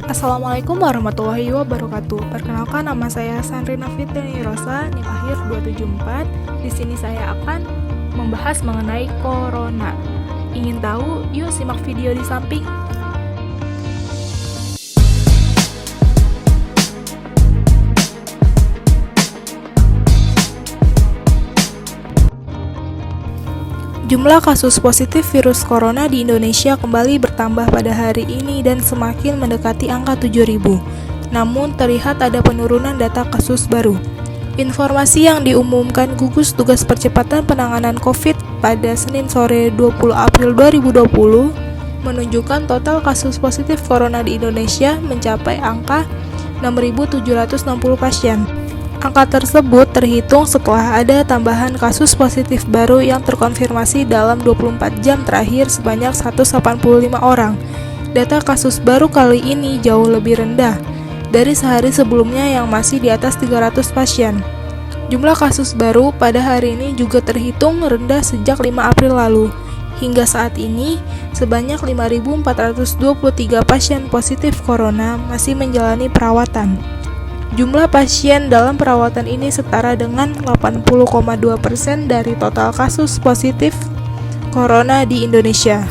Assalamualaikum warahmatullahi wabarakatuh. Perkenalkan, nama saya Sandrina Fitriani Rosa, NIM akhir 274. Di sini saya akan membahas mengenai corona. Ingin tahu? Yuk simak video di samping. Jumlah kasus positif virus corona di Indonesia kembali bertambah pada hari ini dan semakin mendekati angka 7.000. Namun terlihat ada penurunan data kasus baru. Informasi yang diumumkan gugus tugas percepatan penanganan COVID pada Senin sore 20 April 2020 menunjukkan total kasus positif corona di Indonesia mencapai angka 6.760 pasien. Angka tersebut terhitung setelah ada tambahan kasus positif baru yang terkonfirmasi dalam 24 jam terakhir sebanyak 185 orang. Data kasus baru kali ini jauh lebih rendah dari sehari sebelumnya yang masih di atas 300 pasien. Jumlah kasus baru pada hari ini juga terhitung rendah sejak 5 April lalu. Hingga saat ini, sebanyak 5.423 pasien positif corona masih menjalani perawatan. Jumlah pasien dalam perawatan ini setara dengan 80,2% dari total kasus positif corona di Indonesia.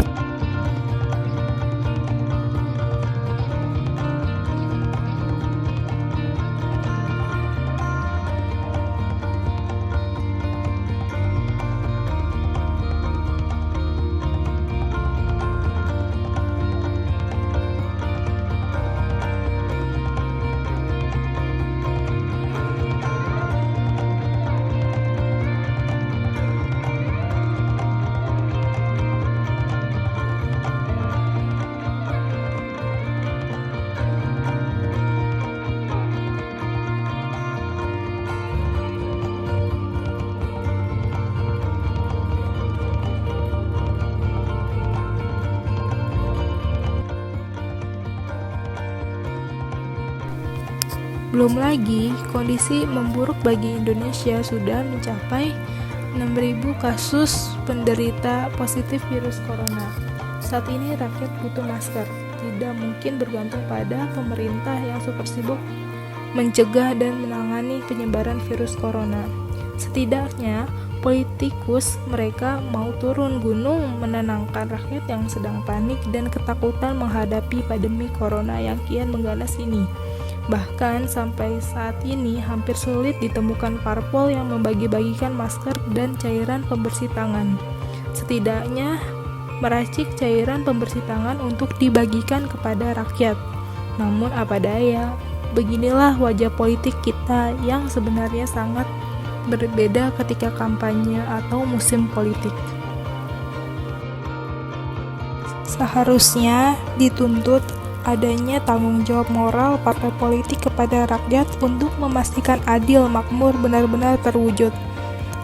Belum lagi, kondisi memburuk bagi Indonesia sudah mencapai 6.000 kasus penderita positif virus corona. Saat ini rakyat butuh masker, tidak mungkin bergantung pada pemerintah yang super sibuk mencegah dan menangani penyebaran virus corona. Setidaknya, politikus mereka mau turun gunung menenangkan rakyat yang sedang panik dan ketakutan menghadapi pandemi corona yang kian mengganas ini. Bahkan sampai saat ini hampir sulit ditemukan parpol yang membagi-bagikan masker dan cairan pembersih tangan. Setidaknya meracik cairan pembersih tangan untuk dibagikan kepada rakyat. Namun apa daya, beginilah wajah politik kita yang sebenarnya sangat berbeda ketika kampanye atau musim politik. Seharusnya dituntut adanya tanggung jawab moral partai politik kepada rakyat untuk memastikan adil makmur benar-benar terwujud,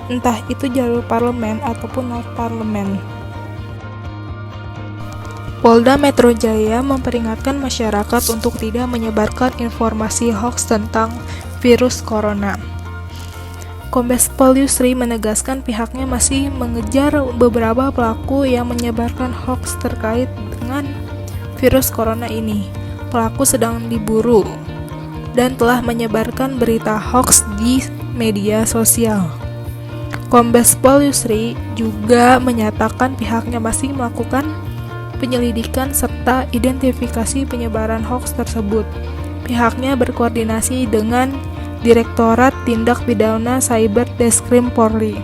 entah itu jalur parlemen ataupun non-parlemen. Polda Metro Jaya memperingatkan masyarakat untuk tidak menyebarkan informasi hoaks tentang virus corona. Kombes Pol Yusri menegaskan pihaknya masih mengejar beberapa pelaku yang menyebarkan hoaks terkait dengan virus corona ini. Pelaku sedang diburu dan telah menyebarkan berita hoaks di media sosial. Kombes Pol Yusri juga menyatakan pihaknya masih melakukan penyelidikan serta identifikasi penyebaran hoaks tersebut. Pihaknya berkoordinasi dengan Direktorat Tindak Pidana Cyber Deskrim Polri.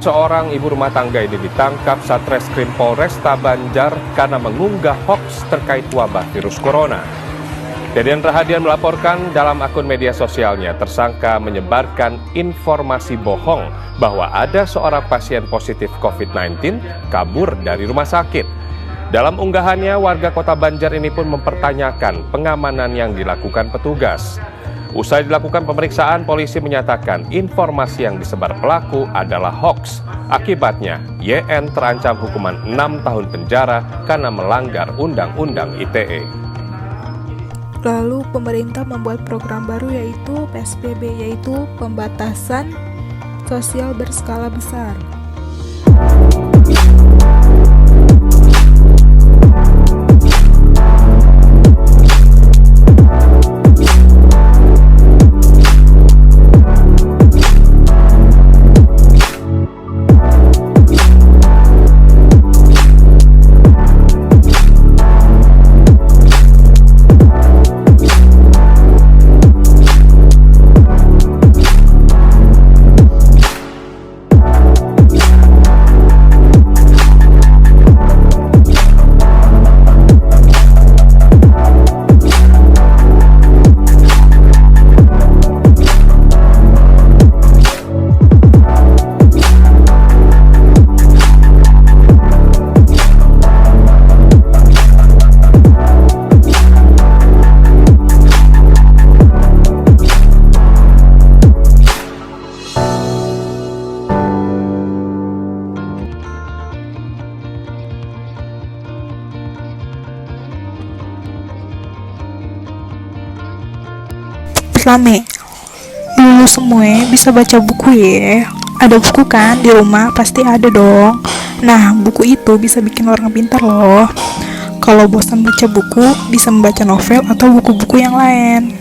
Seorang ibu rumah tangga ini ditangkap Satreskrim Polresta Banjar karena mengunggah hoaks terkait wabah virus corona. Deden Rahadian melaporkan dalam akun media sosialnya tersangka menyebarkan informasi bohong bahwa ada seorang pasien positif COVID-19 kabur dari rumah sakit. Dalam unggahannya, warga kota Banjar ini pun mempertanyakan pengamanan yang dilakukan petugas. Usai dilakukan pemeriksaan, polisi menyatakan informasi yang disebar pelaku adalah hoaks. Akibatnya, YN terancam hukuman 6 tahun penjara karena melanggar Undang-Undang ITE. Lalu pemerintah membuat program baru yaitu PSBB, yaitu pembatasan sosial berskala besar. rame. Lu semua bisa baca buku ya. Ada buku kan di rumah? Pasti ada dong. Nah, buku itu bisa bikin orang pintar loh. Kalau bosan baca buku, bisa membaca novel atau buku-buku yang lain.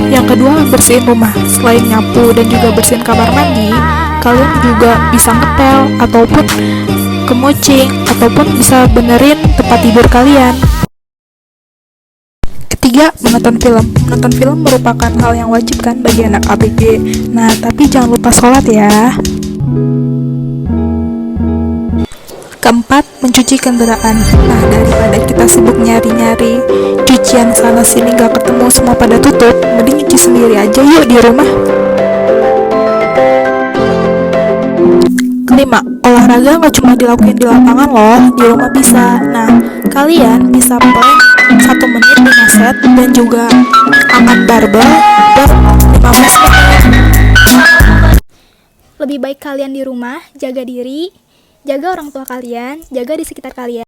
Yang kedua, bersihin rumah. Selain nyapu dan juga bersihin kamar mandi, kalian juga bisa ngepel ataupun kemucing ataupun bisa benerin tempat tidur kalian. Ketiga, menonton film. Menonton film merupakan hal yang wajib kan bagi anak ABG. Nah, tapi jangan lupa sholat ya. Keempat, mencuci kendaraan. Nah, daripada kita sibuk nyari-nyari cucian sana sini gak ketemu, semua pada tutup, mending nyuci sendiri aja yuk di rumah. Kelima, olahraga gak cuma dilakuin di lapangan loh, di rumah bisa. Nah, kalian bisa plank 1 menit 5 set dan juga angkat barbel per 15 menit. Lebih baik kalian di rumah, jaga diri, jaga orang tua kalian, jaga di sekitar kalian.